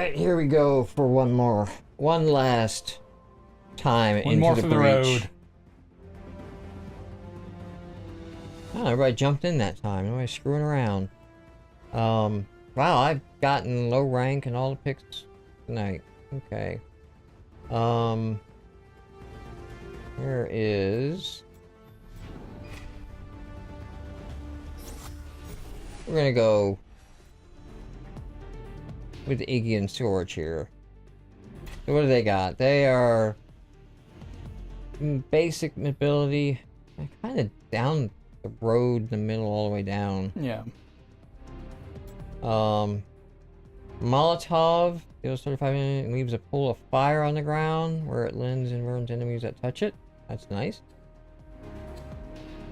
Alright, here we go for one last time One into more the for the breach. road. Oh, everybody jumped in that time. Nobody's screwing around. Wow, I've gotten low rank in all the picks tonight. Okay. Here is... We're gonna go with Iggy and Storage here. So what do they got? They are basic mobility, kind of down the road, the middle, all the way down. Yeah. Molotov deals 35 minutes and leaves a pool of fire on the ground where it lends and burns enemies that touch it. That's nice.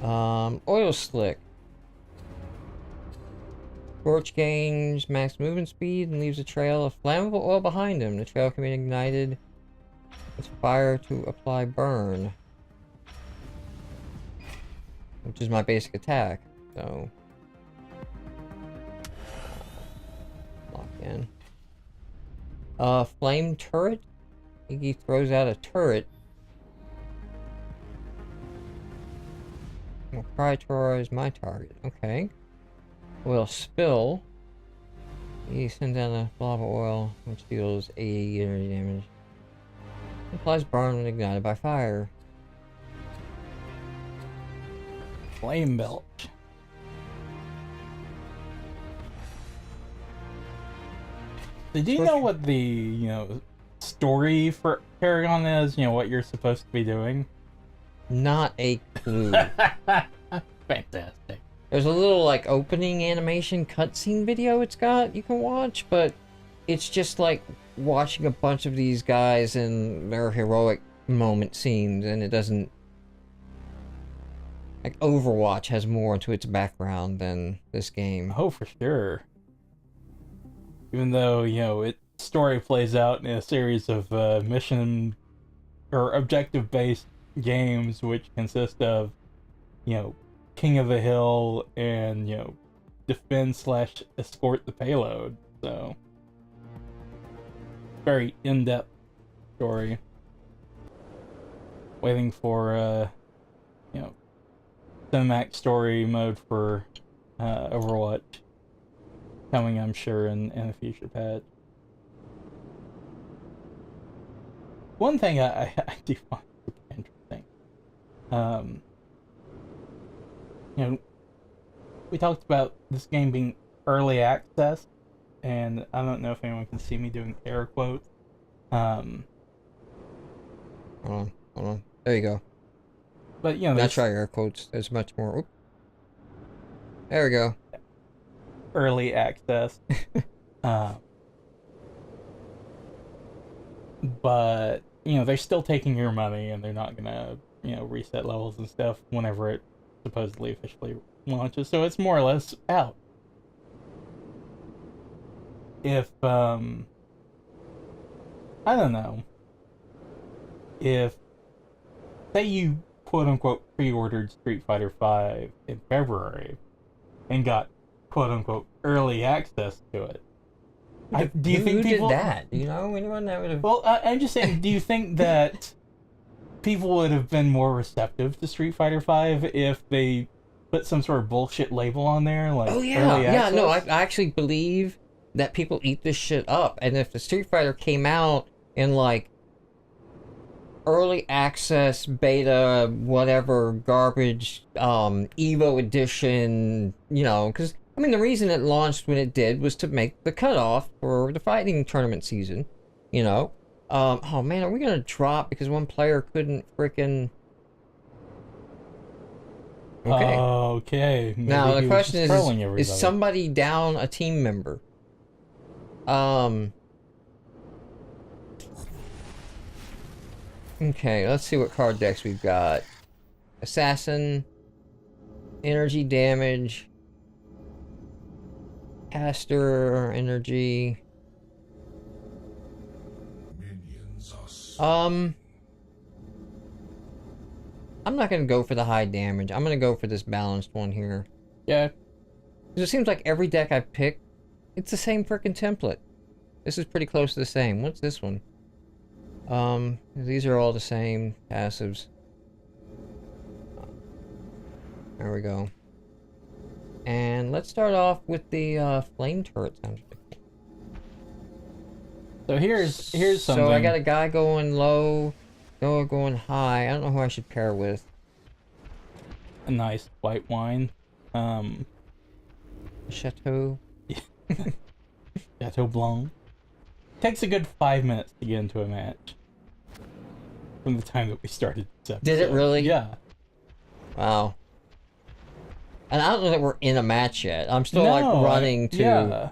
Oil slick. Scorch gains max movement speed and leaves a trail of flammable oil behind him. The trail can be ignited with fire to apply burn, which is my basic attack. So lock in. Flame turret. Iggy throws out a turret. Will prioritize my target. Okay. Oil spill. He sends down a lava oil, which deals 80 energy damage. Applies burn when ignited by fire. Flame belt. Did you know what the, story for Paragon is? What you're supposed to be doing? Not a clue. Fantastic. There's a little, like, opening animation cutscene video it's got you can watch, but it's just like watching a bunch of these guys and their heroic moment scenes, and it doesn't... Like, Overwatch has more to its background than this game. Oh, for sure. Even though, its story plays out in a series of mission or objective-based games, which consist of, King of the Hill and, defend/escort the payload. So, very in-depth story. Waiting for, cinematic story mode for Overwatch. Coming, I'm sure, in a future patch. One thing I do find super interesting. We talked about this game being early access, and I don't know if anyone can see me doing air quotes. Hold on. There you go. But, Not try air quotes. There's much more. Oop. There we go. Early access. But, they're still taking your money, and they're not gonna, reset levels and stuff whenever it supposedly officially launches, so it's more or less out. If, I don't know. If, say you quote-unquote pre-ordered Street Fighter V in February, and got quote-unquote early access to it, do you think people did that? Do you know anyone that would have... Well, I'm just saying, do you think that people would have been more receptive to Street Fighter V if they put some sort of bullshit label on there, like Oh yeah, early access? no, I actually believe that people eat this shit up, and if the Street Fighter came out in like early access, beta, whatever garbage, Evo edition, because I mean the reason it launched when it did was to make the cutoff for the fighting tournament season, oh man, are we gonna drop because one player couldn't frickin'... Okay. Okay. Maybe Now the he was question just trolling is everybody. somebody down a team member? Okay, let's see what card decks we've got. Assassin, energy damage, caster, energy. I'm not gonna go for the high damage. I'm gonna go for this balanced one here. Yeah. Because it seems like every deck I pick, it's the same frickin' template. This is pretty close to the same. What's this one? These are all the same passives. There we go. And let's start off with the flame turret. Sounds pretty cool. So here's something. So I got a guy going low, going high. I don't know who I should pair with. A nice white wine. Chateau. Chateau Blanc. Takes a good 5 minutes to get into a match. From the time that we started this episode. Did it really? Yeah. Wow. And I don't know that we're in a match yet. I'm still like running to... Yeah.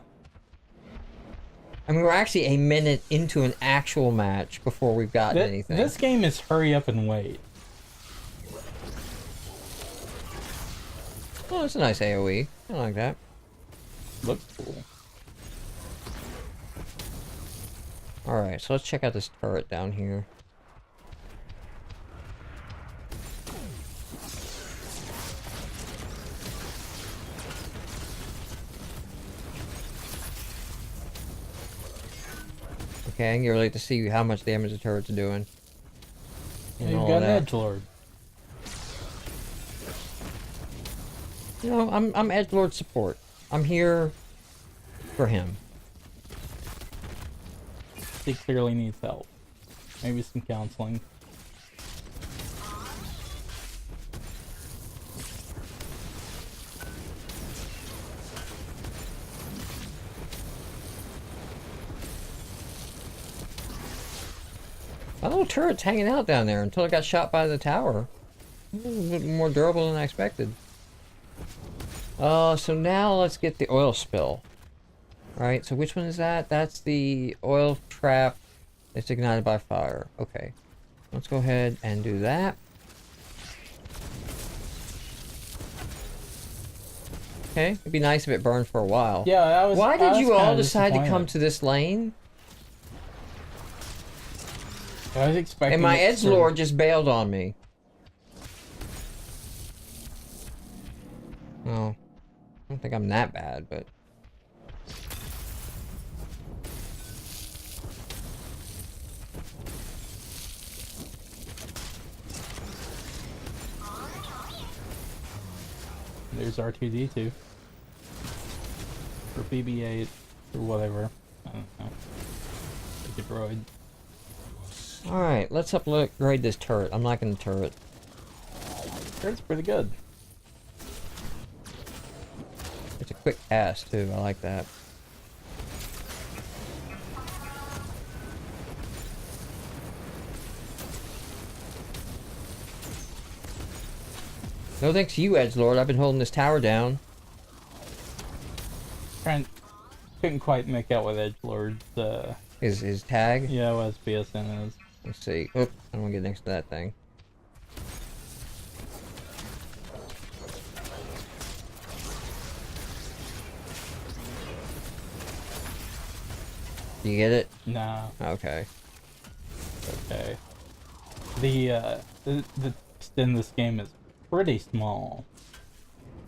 I mean, we're actually a minute into an actual match before we've gotten anything. This game is hurry up and wait. Oh, it's a nice AoE. I like that. Looks cool. Alright, so let's check out this turret down here. Okay, I can get ready to see how much damage the turret's doing. Yeah, you've got an edgelord. You know, I'm edgelord support. I'm here for him. He clearly needs help. Maybe some counseling. My little turret's hanging out down there until it got shot by the tower. A little bit more durable than I expected. So now let's get the oil spill. Alright, so which one is that? That's the oil trap. It's ignited by fire. Okay. Let's go ahead and do that. Okay, it'd be nice if it burned for a while. Yeah, I was. Why did you all kinda decide to come disappointed. to this lane? I was expecting. And my it to- edgelord just bailed on me. Oh. I don't think I'm that bad, but... There's R2D2. Or BB-8, or whatever. I don't know. It's a droid. Alright, let's upgrade this turret. I'm liking the turret. Turret's pretty good. It's a quick cast, too. I like that. No thanks to you, edgelord. I've been holding this tower down. Couldn't quite make out what edgelord's, His tag? yeah, what his PSN is. Let's see. Oop, I don't want to get next to that thing. You get it? Nah, Okay. okay. The text in this game is pretty small.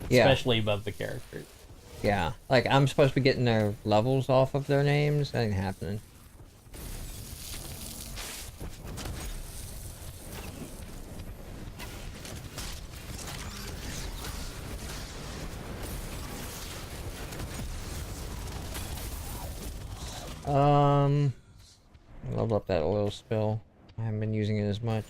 Yeah. Especially above the characters. Yeah. Like, I'm supposed to be getting their levels off of their names. That ain't happening. Level up that oil spill. I haven't been using it as much.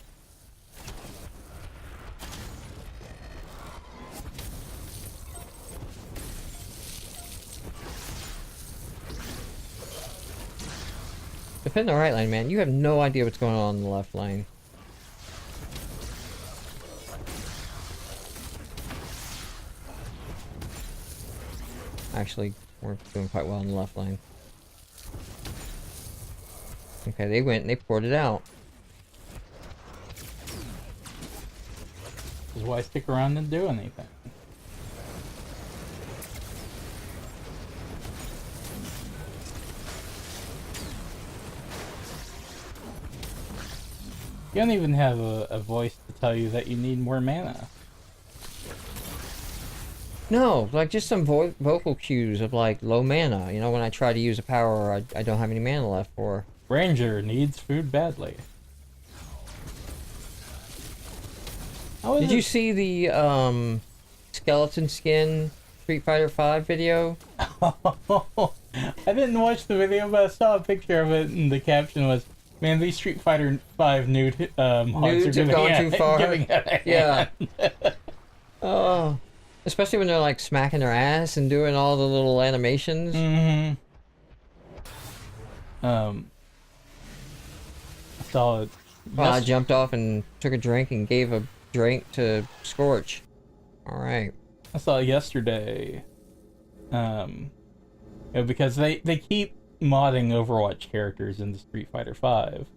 Defend the right lane, man. You have no idea what's going on in the left lane. Actually, we're doing quite well in the left lane. Okay, they went and they poured it out. This is why I stick around and do anything. You don't even have a voice to tell you that you need more mana. No, like just some vocal cues of like low mana. You know, when I try to use a power I don't have any mana left for. Ranger needs food badly. How is Did you it? see the skeleton skin Street Fighter 5 video? I didn't watch the video, but I saw a picture of it, and the caption was, "Man, these Street Fighter 5 nude mods are Nudes have giving gone it, too far. giving it a Yeah. hand." Oh, especially when they're like smacking their ass and doing all the little animations. Mm-hmm. I saw it. Well, I jumped off and took a drink and gave a drink to Scorch. All right. I saw it yesterday. Because they keep modding Overwatch characters into Street Fighter 5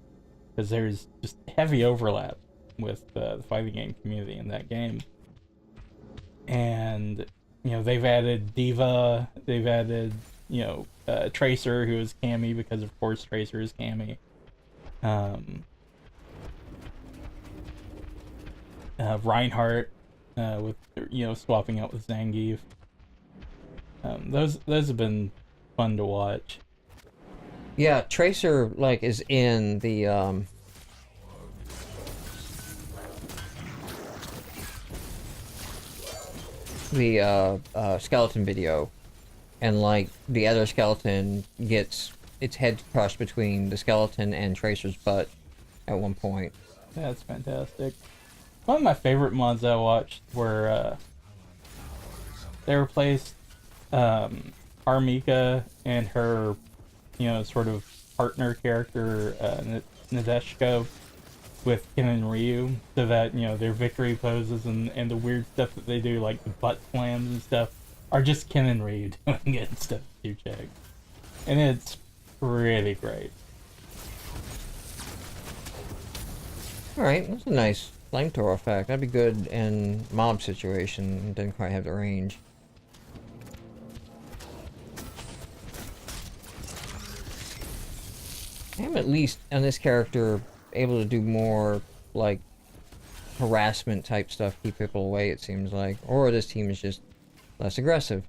because there's just heavy overlap with the fighting game community in that game. And they've added Diva, they've added Tracer, who is Cammy because of course Tracer is Cammy. Reinhardt, with swapping out with Zangief. Those have been fun to watch. Yeah, Tracer like is in the skeleton video, and like the other skeleton gets its head crushed between the skeleton and Tracer's butt at one point. That's fantastic. One of my favorite mods I watched were they replaced Armika and her sort of partner character Nadeshiko with Ken and Ryu, so that their victory poses and the weird stuff that they do, like the butt slams and stuff, are just Ken and Ryu doing it instead of Suchek, and it's really great. All right, that's a nice flamethrower effect. That'd be good in mob situation. Didn't quite have the range. I am at least on this character able to do more like harassment type stuff, keep people away, it seems like. Or this team is just less aggressive.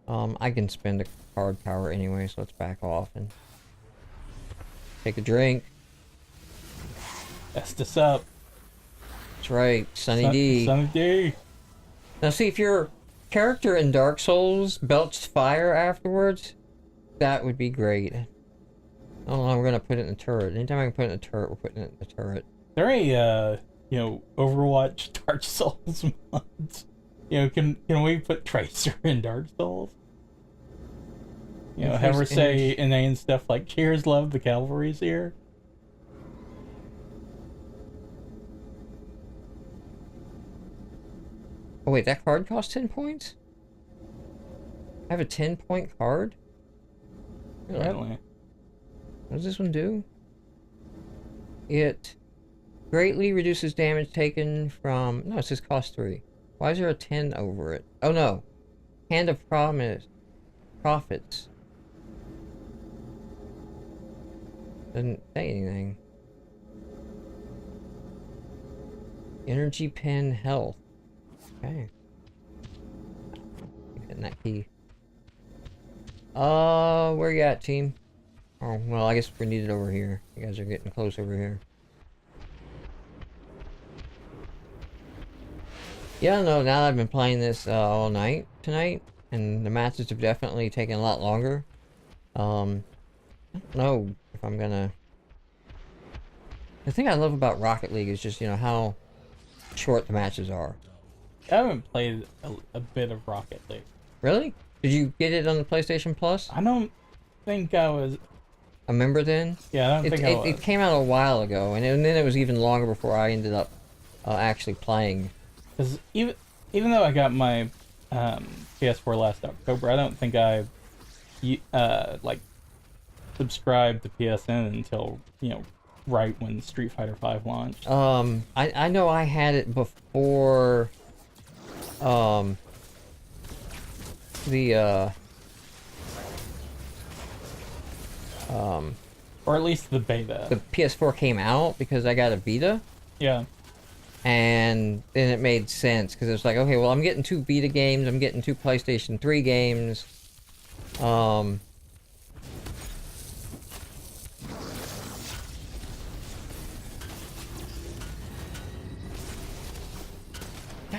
I can spend a card power anyway, so let's back off and take a drink. That's this up. That's right, Sunny D. Sunny D. Now see, if your character in Dark Souls belched fire afterwards, that would be great. Oh no, we're gonna put it in the turret. Anytime I can put it in the turret, we're putting it in the turret. There a Overwatch Dark Souls mods. Can we put Tracer in Dark Souls? Have her say inane stuff like "Cheers, love, the cavalry's here." Oh wait, that card costs 10 points? I have a 10-point card? Really? What does this one do? It greatly reduces damage taken from... No, it says cost 3. Why is there a 10 over it? Oh no. Hand of Promise. Profits. Doesn't say anything. Energy Pen Health. Okay. Hitting that key. Where you at, team? Oh, well, I guess we need it over here. You guys are getting close over here. Yeah, no, now that I've been playing this all night tonight, and the matches have definitely taken a lot longer. I don't know if I'm gonna... The thing I love about Rocket League is just, how short the matches are. I haven't played a bit of Rocket League. Really? Did you get it on the PlayStation Plus? I don't think I was a member then? Yeah, I don't think I was. It came out a while ago, and then it was even longer before I ended up actually playing. Because even though I got my PS4 last October, I don't think I subscribed to PSN until right when Street Fighter V launched. I know I had it before or at least the beta. The PS4 came out because I got a Vita. Yeah. And then it made sense, because it's like, okay, well, I'm getting 2 Vita games, I'm getting 2 PlayStation 3 games. God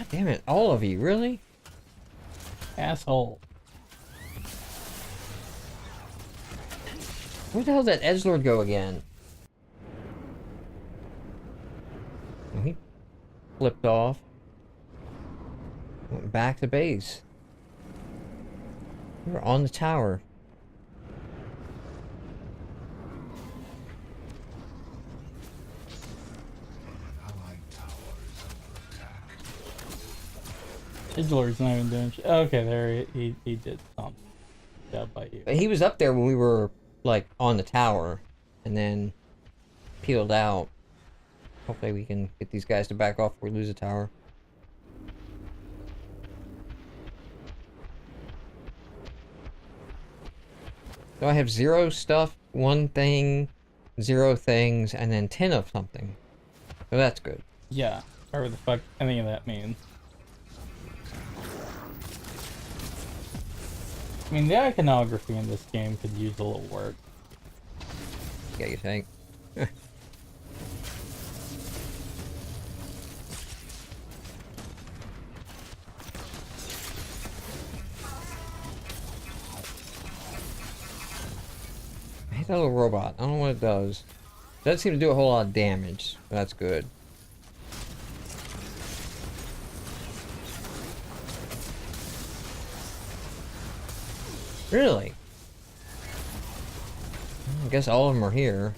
damn it, all of you, really? Asshole. Where the hell did that edgelord go again? He flipped off. Went back to base. We were on the tower. Edgelord's not even doing shit. Okay, there he did something. Got by you. But he was up there when we were, like, on the tower. And then peeled out. Hopefully we can get these guys to back off before we lose the tower. So I have 0 stuff, 1 thing, 0 things, and then 10 of something. So that's good. Yeah, whatever the fuck any of that means. I mean, the iconography in this game could use a little work. Yeah, you think? I hate that little robot. I don't know what it does. It doesn't seem to do a whole lot of damage. But that's good. Really? I guess all of them are here.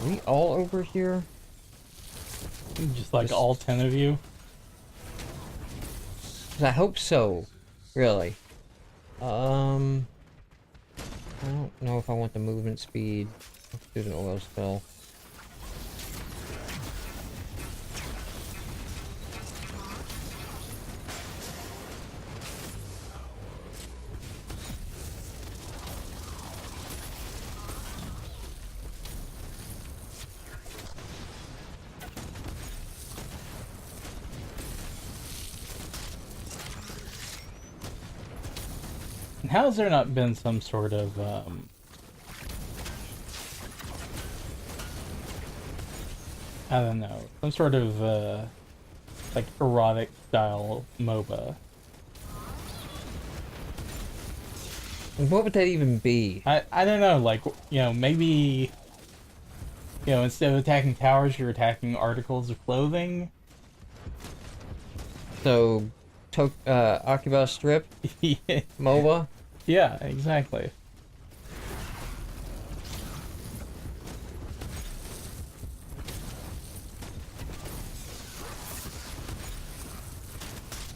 Are we all over here? Just like all 10 of you. 'Cause I hope so. Really. I don't know if I want the movement speed. Let's do an oil spill. And how has there not been some sort of I don't know, some sort of like erotic style MOBA? What would that even be? I don't know, like, you know, maybe, you know, instead of attacking towers, you're attacking articles of clothing. So, Akiba Strip? Yeah. MOBA? Yeah, exactly.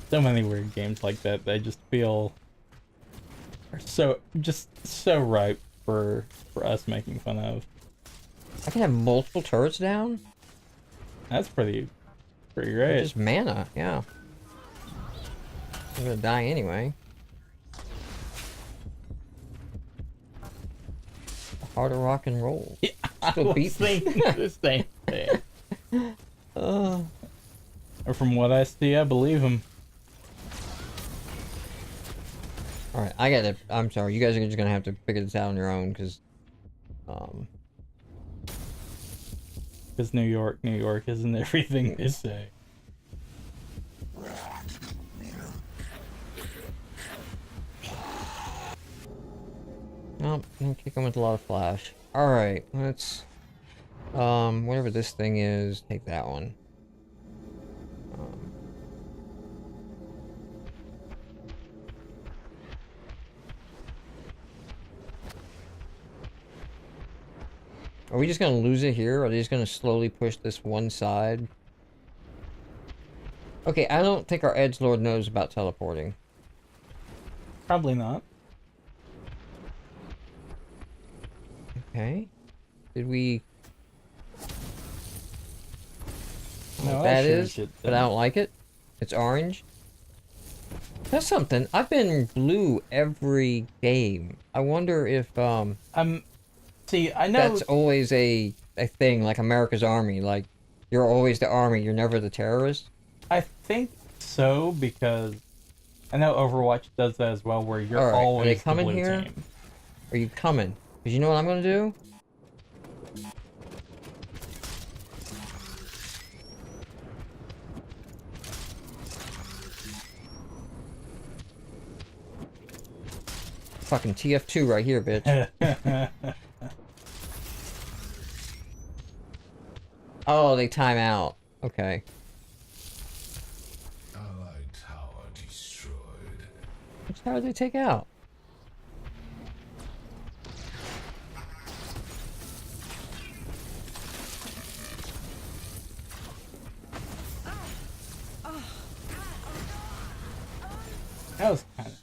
So many weird games like that. They just feel are so ripe for us making fun of. I can have multiple turrets down? That's pretty Or great. just mana, yeah. I'm gonna die anyway. Harder rock and roll. Yeah, I Still was beat me. thinking the same thing. Or from what I see, I believe him. Alright, I gotta. I'm sorry, you guys are just gonna have to figure this out on your own, because. Because New York isn't everything they say. Nope, I'm kicking with a lot of flash. Alright, let's. Whatever this thing is, take that one. Are we just gonna lose it here, or are they just gonna slowly push this one side? Okay, I don't think our edgelord knows about teleporting. Probably not. Okay. Did we... No, What I that sure is, did but I that. don't like it. It's orange. That's something. I've been blue every game. I wonder if, See, I know. that's always a thing, like America's Army. Like, you're always the army, you're never the terrorist. I think so because I know Overwatch does that as well, where you're Alright, are they always the coming blue here? team. Are you coming? Because you know what I'm gonna do? Fucking TF2 right here, bitch. Oh, they time out. Okay. Allied tower destroyed. Which tower did they take out? That was kind of.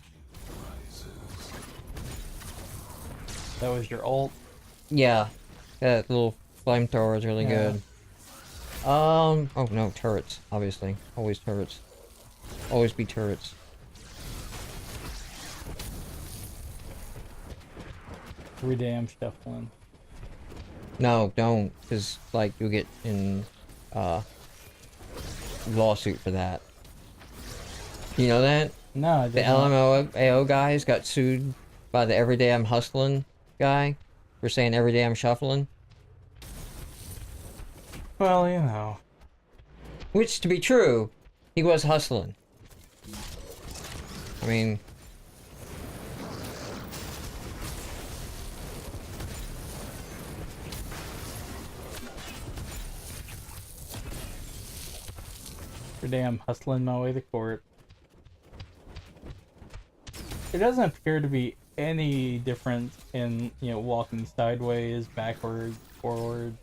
That was your ult. Yeah. That little flamethrower is really Yeah. good. Oh no, turrets, obviously. Always turrets. Always be turrets. Every day I'm shuffling. No, don't, because, like, you'll get in, lawsuit for that. You know that? No, I The did not. LMAO guys got sued by the Everyday I'm Hustling guy for saying Everyday I'm Shuffling. Well, you know. Which, to be true, he was hustling. I mean... Every day I'm hustling my way to court. There doesn't appear to be any difference in, walking sideways, backwards, forward.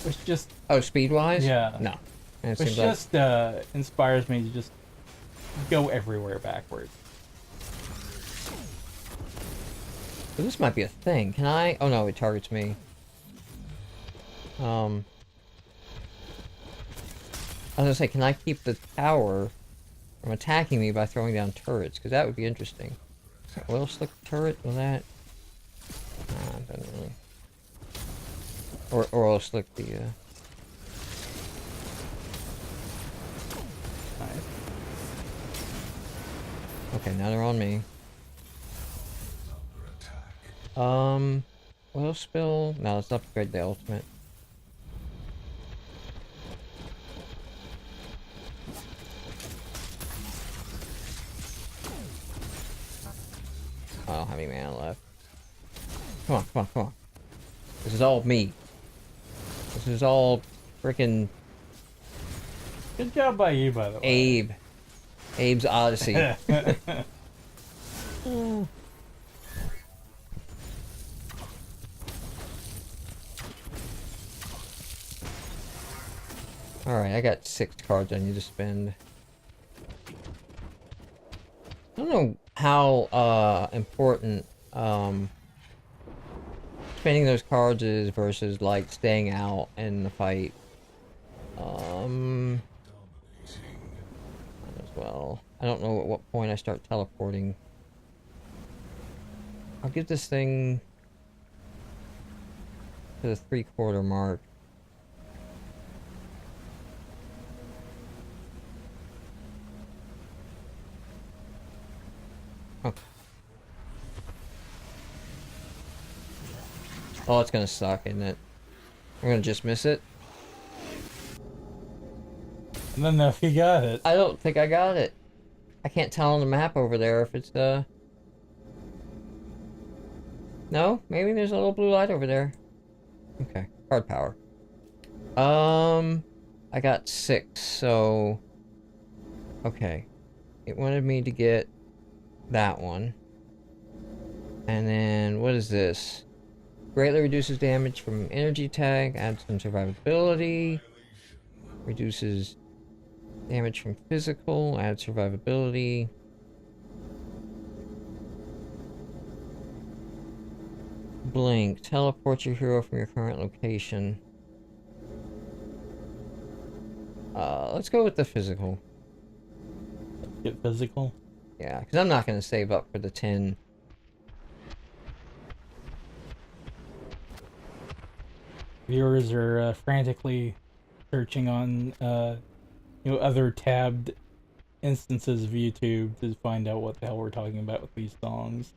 It's just, Oh, speed-wise? yeah. No. And it Which seems like... just inspires me to just go everywhere backwards. So this might be a thing. Can I... Oh no, it targets me. I was gonna say, can I keep the tower from attacking me by throwing down turrets? Because that would be interesting. Oil slick turret? Will that... Nah, it doesn't really... Or oil slick the, Nice. Okay, now they're on me. Under attack. Oil spill? No, let's upgrade the ultimate. I don't have any mana left. Come on, come on, come on. This is all me. This is all freaking Good job by you, by the way. Abe. Abe's Odyssey. Alright, I got 6 cards I need to spend. I don't know how important spending those cards is versus like staying out in the fight. Dominating. As well. I don't know at what point I start teleporting. I'll give this thing to the 3/4 mark. Oh. Oh, it's gonna suck, isn't it? We're gonna just miss it. I don't know if you got it. I don't think I got it. I can't tell on the map over there if it's No, maybe there's a little blue light over there. Okay, card power. I got 6, so... Okay. It wanted me to get that one. And then, what is this? Greatly reduces damage from energy tag, adds some survivability. Reduces damage from physical, adds survivability. Blink. Teleport your hero from your current location. Let's go with the physical. Get physical. Yeah, because I'm not going to save up for the 10. Viewers are frantically searching on other tabbed instances of YouTube to find out what the hell we're talking about with these songs.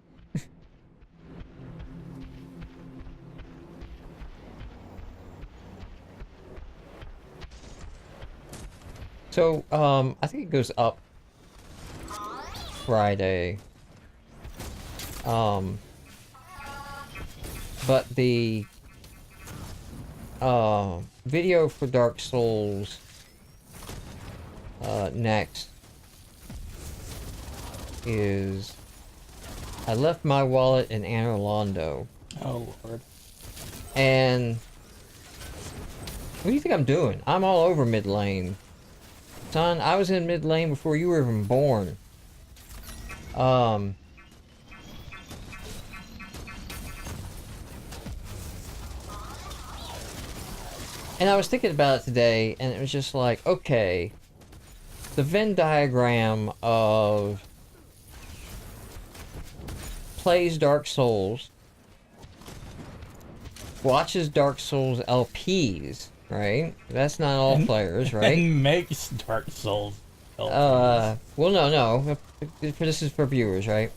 So, I think it goes up Friday. But the video for Dark Souls next is I left my wallet in Anne Orlando. Oh lord. And what do you think I'm doing? I'm all over mid lane. Son, I was in mid lane before you were even born. And I was thinking about it today, and it was just like, okay, the Venn diagram of plays Dark Souls, watches Dark Souls LPs, right? That's not all players, right? And makes Dark Souls. Well, no. This is for viewers, right?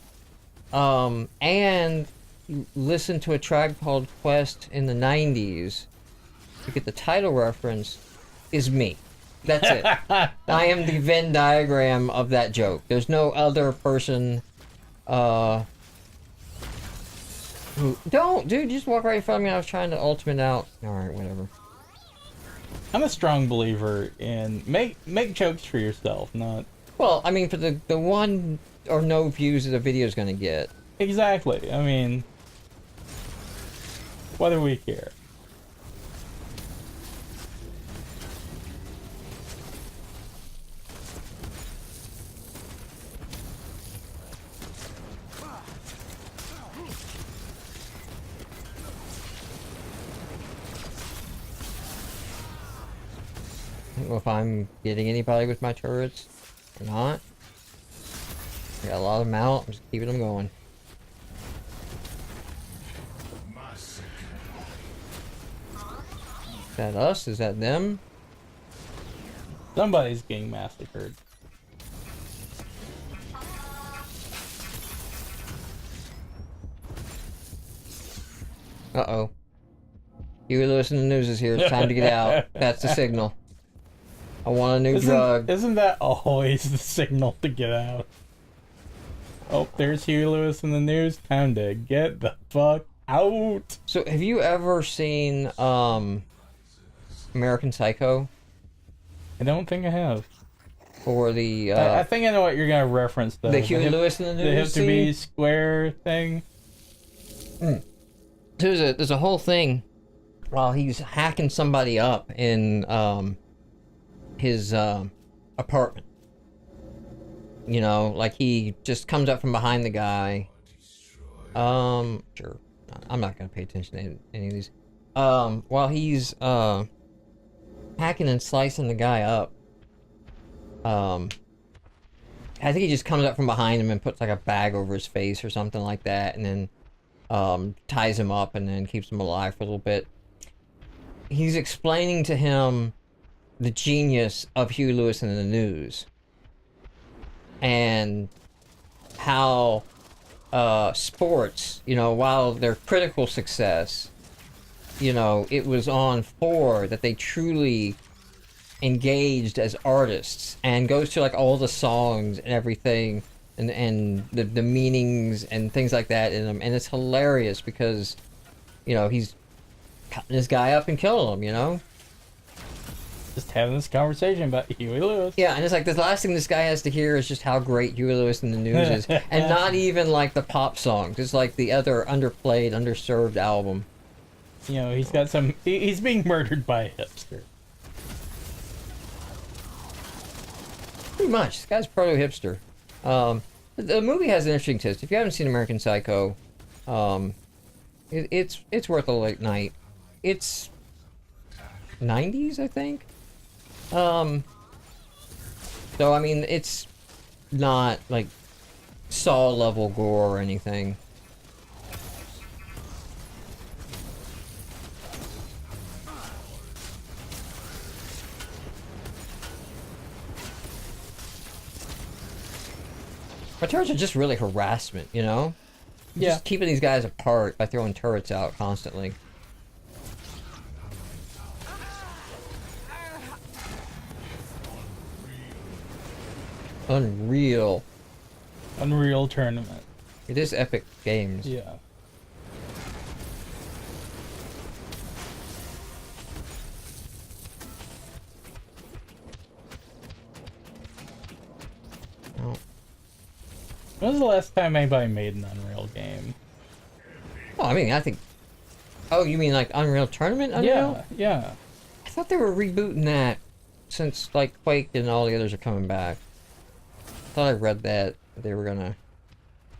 And listen to a Tribe Called Quest in the 90s to get the title reference is me. That's it. I am the Venn diagram of that joke. There's no other person, who... Don't! Dude, just walk right in front of me. I was trying to ultimate out. Alright, whatever. I'm a strong believer in make jokes for yourself, not... Well, I mean, for the one or no views that a video is going to get. Exactly. I mean, what do we care? I don't know if I'm getting anybody with my turrets or not. I got a lot of them out. I'm just keeping them going. Is that us? Is that them? Somebody's getting massacred. Uh-oh. You Lewis in the news is here. It's time to get out. That's the signal. I want a new drug. Isn't that always the signal to get out? Oh, there's Huey Lewis in the news. Time to get the fuck out. So, have you ever seen, American Psycho? I don't think I have. Or the, I think I know what you're gonna reference, though. the Huey Lewis in the The news hip to be square thing. So there's a whole thing while he's hacking somebody up in, his, apartment. You know, like he just comes up from behind the guy. Sure. I'm not gonna pay attention to any of these. While he's, hacking and slicing the guy up, I think he just comes up from behind him and puts like a bag over his face or something like that, and then, ties him up and then keeps him alive for a little bit. He's explaining to him the genius of Huey Lewis in the news. And how sports, you know, while their critical success, you know, it was on 4 that they truly engaged as artists, and goes to like all the songs and everything, and the meanings and things like that in them, and it's hilarious because, you know, he's cutting this guy up and killing him, you know. Just having this conversation about Huey Lewis. Yeah, and it's like the last thing this guy has to hear is just how great Huey Lewis in the news is, and not even like the pop songs. It's like the other underplayed, underserved album. You know, he's got some. He's being murdered by a hipster. Pretty much, this guy's proto hipster. The movie has an interesting twist. If you haven't seen American Psycho, It's worth a late night. It's 90s, I think. So I mean, it's not like Saw level gore or anything. My turrets are just really harassment, you know? Yeah. Just keeping these guys apart by throwing turrets out constantly. Unreal. Unreal Tournament. It is Epic Games. Yeah. Oh. When was the last time anybody made an Unreal game? Well, I mean, I think... Oh, you mean like Unreal Tournament? Unreal? Yeah. I thought they were rebooting that since, like, Quake and all the others are coming back. I thought I read that they were gonna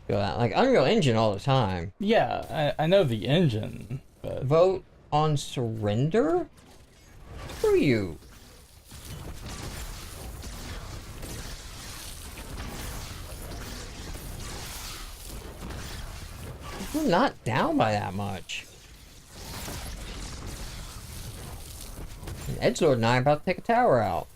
go out. Like, Unreal Engine all the time. Yeah, I know the engine, but... Vote on surrender? Screw you. We're not down by that much. And Edgelord and I are about to take a tower out.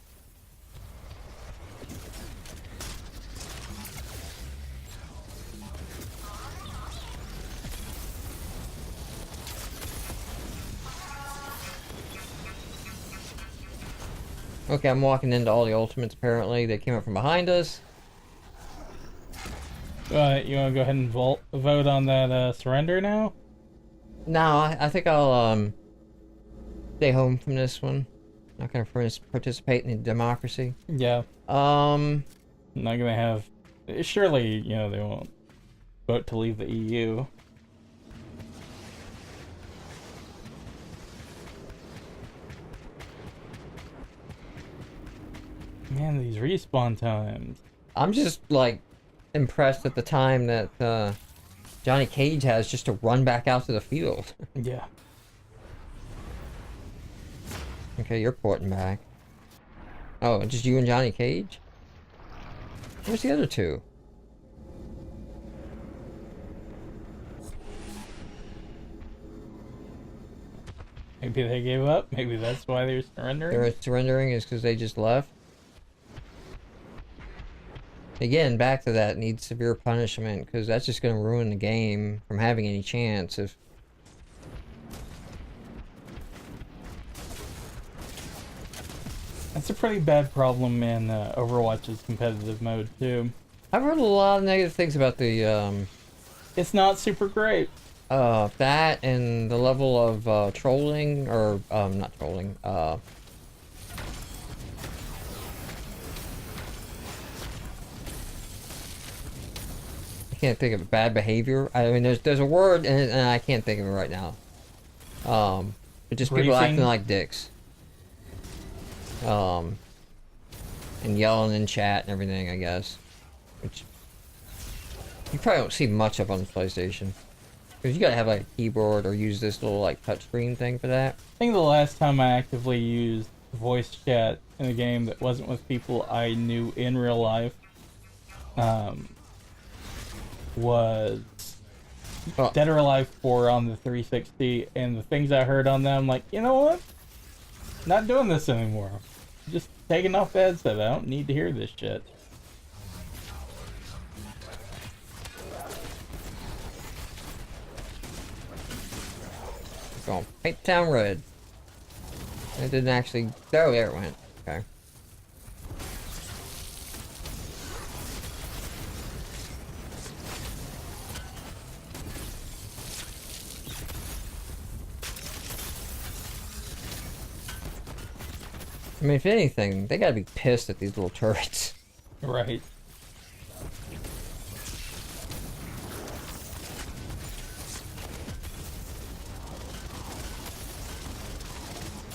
Okay, I'm walking into all the ultimates apparently. They came up from behind us. You want to go ahead and vote on that surrender now? No, I think I'll stay home from this one. Not gonna participate in democracy. Yeah. Um, Not gonna have... Surely, you know, they won't vote to leave the EU. Man, these respawn times. I'm just like impressed at the time that Johnny Cage has just to run back out to the field. Yeah. Okay, you're porting back. Oh, just you and Johnny Cage? Where's the other two? Maybe they gave up. Maybe that's why they're surrendering. They're surrendering is because they just left. Again, back to that, needs severe punishment, because that's just going to ruin the game from having any chance if... That's a pretty bad problem in Overwatch's competitive mode, too. I've heard a lot of negative things about the, It's not super great. that and the level of, trolling, or, not trolling, I can't think of it. Bad behavior. I mean, there's a word, and I can't think of it right now. But just people Briefing? acting like dicks. And yelling in chat and everything, I guess. Which you probably don't see much of on the PlayStation. Because you gotta have like a keyboard or use this little like touchscreen thing for that. I think the last time I actively used voice chat in a game that wasn't with people I knew in real life, was Oh. Dead or Alive 4 on the 360, and the things I heard on them, like, you know what? Not doing this anymore. Just taking off the headset. I don't need to hear this shit. Go paint town red. It didn't actually. Oh, there it went. Okay. I mean, if anything, they gotta be pissed at these little turrets. Right.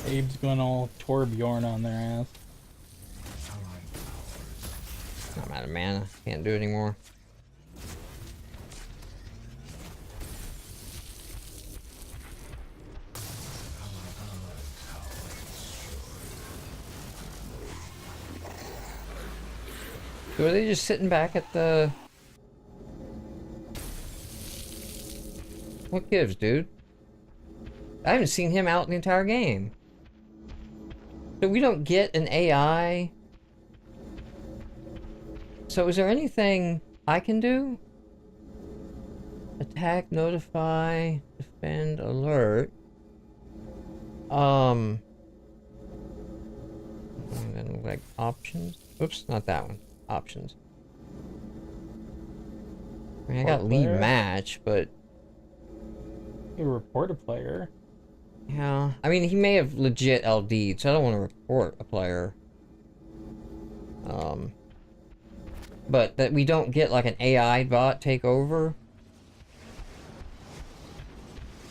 Abe's going all Torbjorn on their ass. I'm out of mana. Can't do it anymore. So are they just sitting back at the... What gives, dude? I haven't seen him out the entire game. So we don't get an AI. So is there anything I can do? Attack, notify, defend, alert. And then like options. Oops, not that one. Options. I mean, I got lead match, but You report a player. yeah. I mean, he may have legit LD'd, so I don't want to report a player. But that we don't get like an AI bot take over.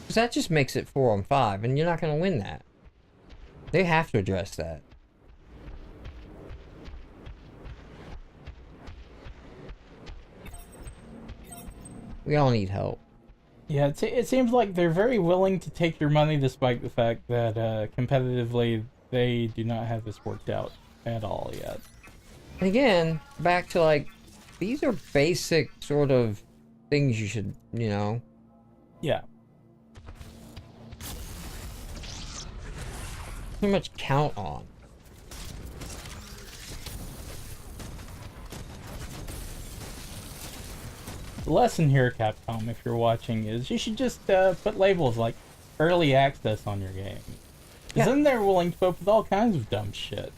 Because that just makes it 4-on-5, and you're not going to win that. They have to address that. We all need help. Yeah, it seems like they're very willing to take your money despite the fact that competitively they do not have this worked out at all yet. And again, back to like, these are basic sort of things you should, you know. Yeah. Too much count on. The lesson here, Capcom, if you're watching, is you should just put labels like early access on your game. Because Yeah. then they're willing to put up with all kinds of dumb shit.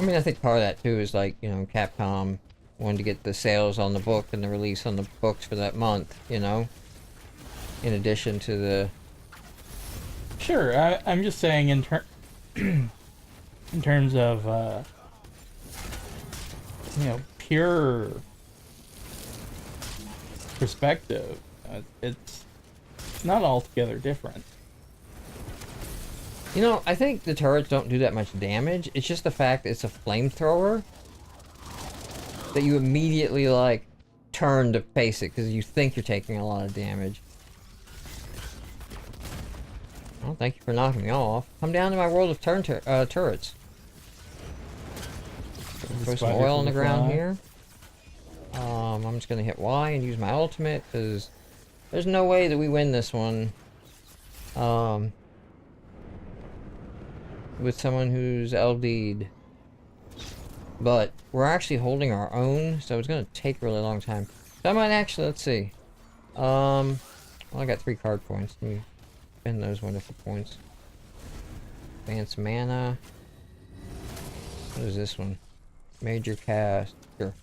I mean, I think part of that too is like, you know, Capcom wanted to get the sales on the book and the release on the books for that month, you know? In addition to the... Sure, I'm just saying in terms of, you know, pure perspective, it's not altogether different. You know, I think the turrets don't do that much damage. It's just the fact that it's a flamethrower that you immediately, like, turn to face it because you think you're taking a lot of damage. Well, thank you for knocking me off. Come down to my world of turrets. Throw some oil on the ground here. I'm just gonna hit Y and use my ultimate because there's no way that we win this one. With someone who's LD'd. But we're actually holding our own, so it's gonna take a really long time. So I might actually, let's see. Well, I got 3 card points. Let me spend those wonderful points. Advanced mana. What is this one? Major cast. Sure.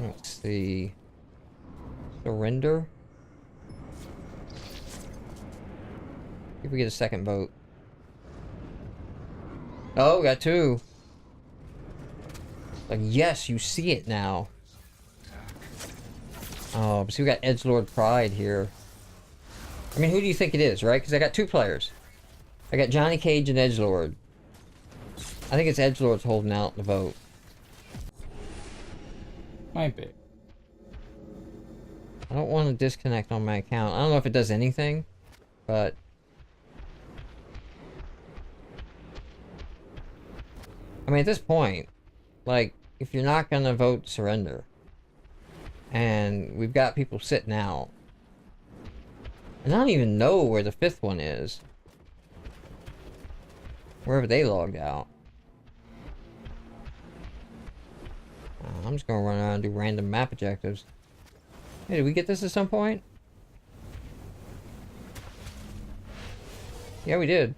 Let's see. Surrender. If we get a second vote. Oh, we got 2. Like, yes, you see it now. Oh, but see, we got Edgelord Pride here. I mean, who do you think it is, right? Because I got 2 players. I got Johnny Cage and Edgelord. I think it's Edgelord's holding out the vote. Might be. I don't want to disconnect on my account. I don't know if it does anything, but... I mean, at this point, like, if you're not gonna vote surrender, and we've got people sitting out, and I don't even know where the 5th one is, wherever they logged out. I'm just gonna run around and do random map objectives. Hey, did we get this at some point? Yeah, we did.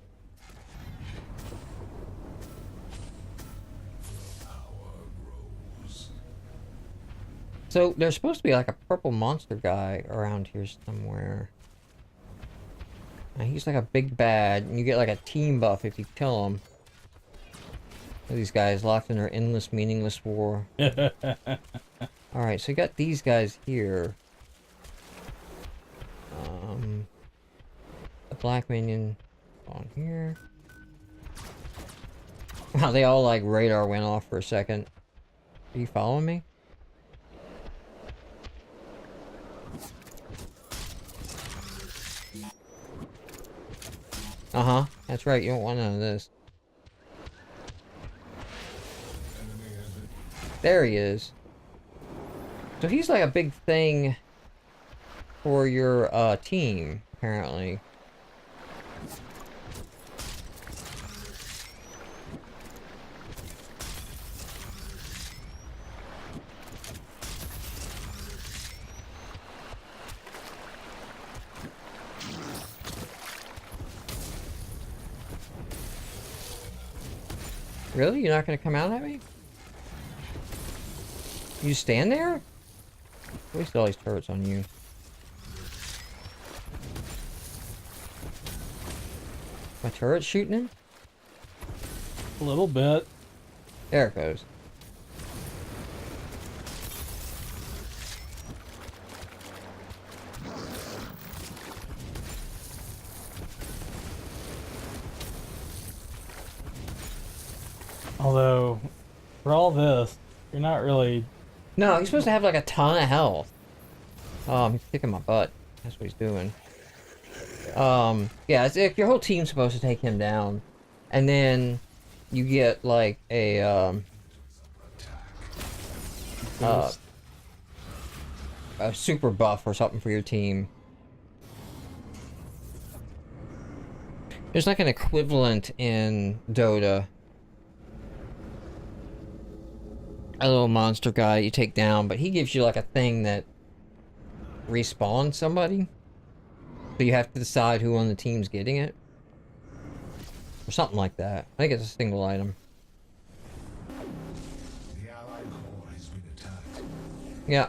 So, there's supposed to be like a purple monster guy around here somewhere. And he's like a big bad, and you get like a team buff if you kill him. These guys locked in their endless, meaningless war. Alright, so you got these guys here. The black minion on here. Wow, they all like radar went off for a second. Are you following me? Uh-huh. That's right. You don't want none of this. There he is. So he's like a big thing for your team, apparently. Really? You're not gonna come out at me? You stand there? Waste all these turrets on you. My turret shooting him? A little bit. There it goes. Although, for all this, you're not really. No, he's supposed to have like a ton of health. He's kicking my butt. That's what he's doing. Yeah, it's like your whole team's supposed to take him down. And then you get like a super buff or something for your team. There's like an equivalent in Dota. A little monster guy you take down, but he gives you like a thing that respawns somebody. So you have to decide who on the team's getting it. Or something like that. I think it's a single item. The Allied core has been attacked. Yeah.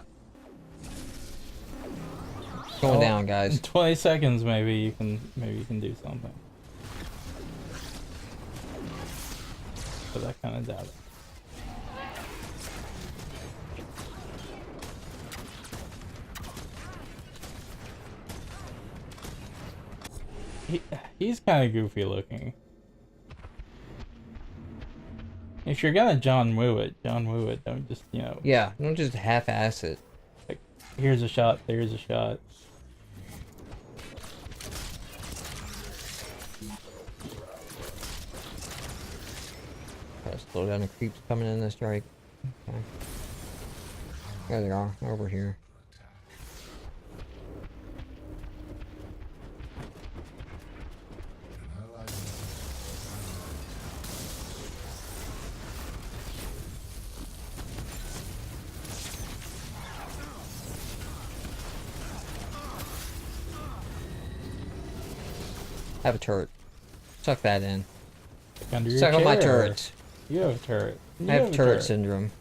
Going down, In guys. 20 seconds, maybe you can do something. But I kind of doubt it. He's kind of goofy looking. If you're gonna John Woo it. Don't just, you know. Yeah, don't just half-ass it. Like, here's a shot, there's a shot. Gotta slow down the creeps coming in this strike. Okay. There they are, over here. Have a turret. Suck that in. Under your Suck on my chair. turrets. You have a turret. You I have a turret syndrome.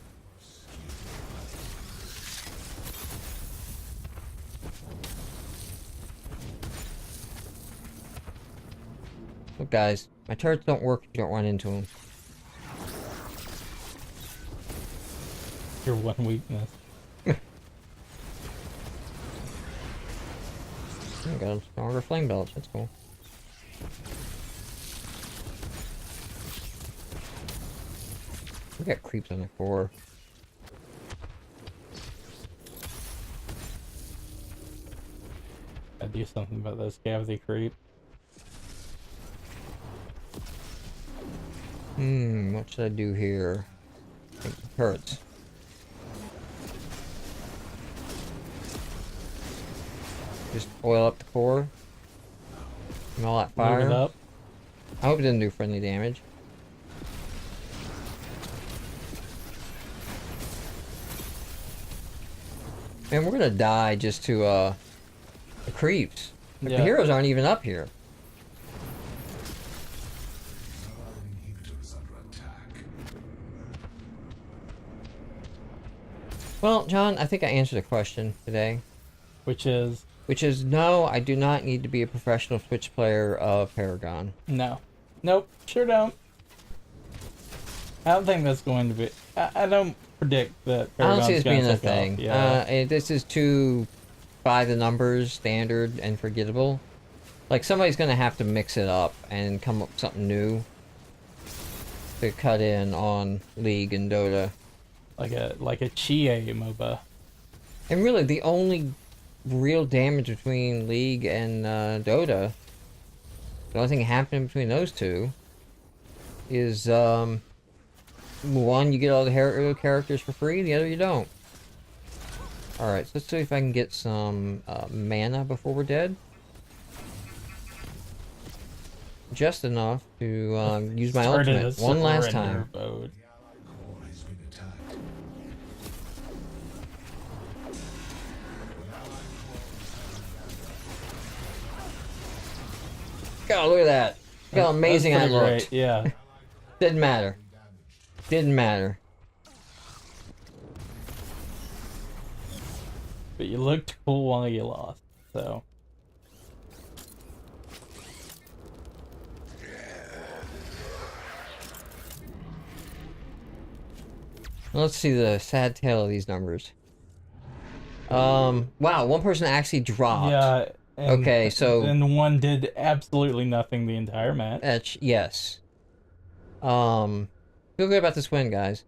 Look, guys, my turrets don't work if you don't run into them. Your one weakness. I got stronger flame belts. That's cool. We got creeps on the core. Gotta do something about this cavity creep. What should I do here? I think it hurts. Just oil up the core. And all that fire. Move it up. I hope it didn't do friendly damage. Man, we're gonna die just to the creeps. Like, Yeah. the heroes aren't even up here. Allied inhibitor is under attack. Well, John, I think I answered the question today. Which is Which is, no, I do not need to be a professional Switch player of Paragon. no. Nope, sure don't. I don't think that's going to be. I don't predict that I don't Paragon's see this gonna being a take off. thing. Yeah. This is too by the numbers, standard, and forgettable. Like, somebody's gonna have to mix it up and come up with something new to cut in on League and Dota. like a Chie MOBA. And really, the only real damage between League and Dota The only thing happening between those two is, one, you get all the hero characters for free, the other you don't. Alright, so let's see if I can get some mana before we're dead. Just enough to use my Started ultimate a one last surrender time. vote. The Allied core has been attacked. God, look at that. Look how amazing I That's pretty looked. great, yeah. Didn't matter. Didn't matter. But you looked cool while you lost, so. Let's see the sad tale of these numbers. Wow, one person actually dropped. Yeah. And, Okay, so- And one did absolutely nothing the entire match. Yes. Feel good about this win, guys.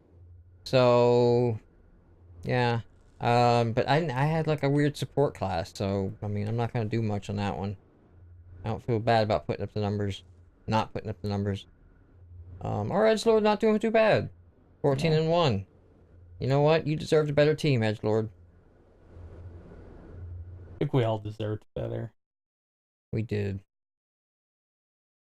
So, yeah. But I had like a weird support class, so I mean I'm not gonna do much on that one. I don't feel bad about putting up the numbers. Not putting up the numbers. Our Edgelord not doing too bad. 14 and 1. You know what? You deserved a better team, Edgelord. I think we all deserved better. We did.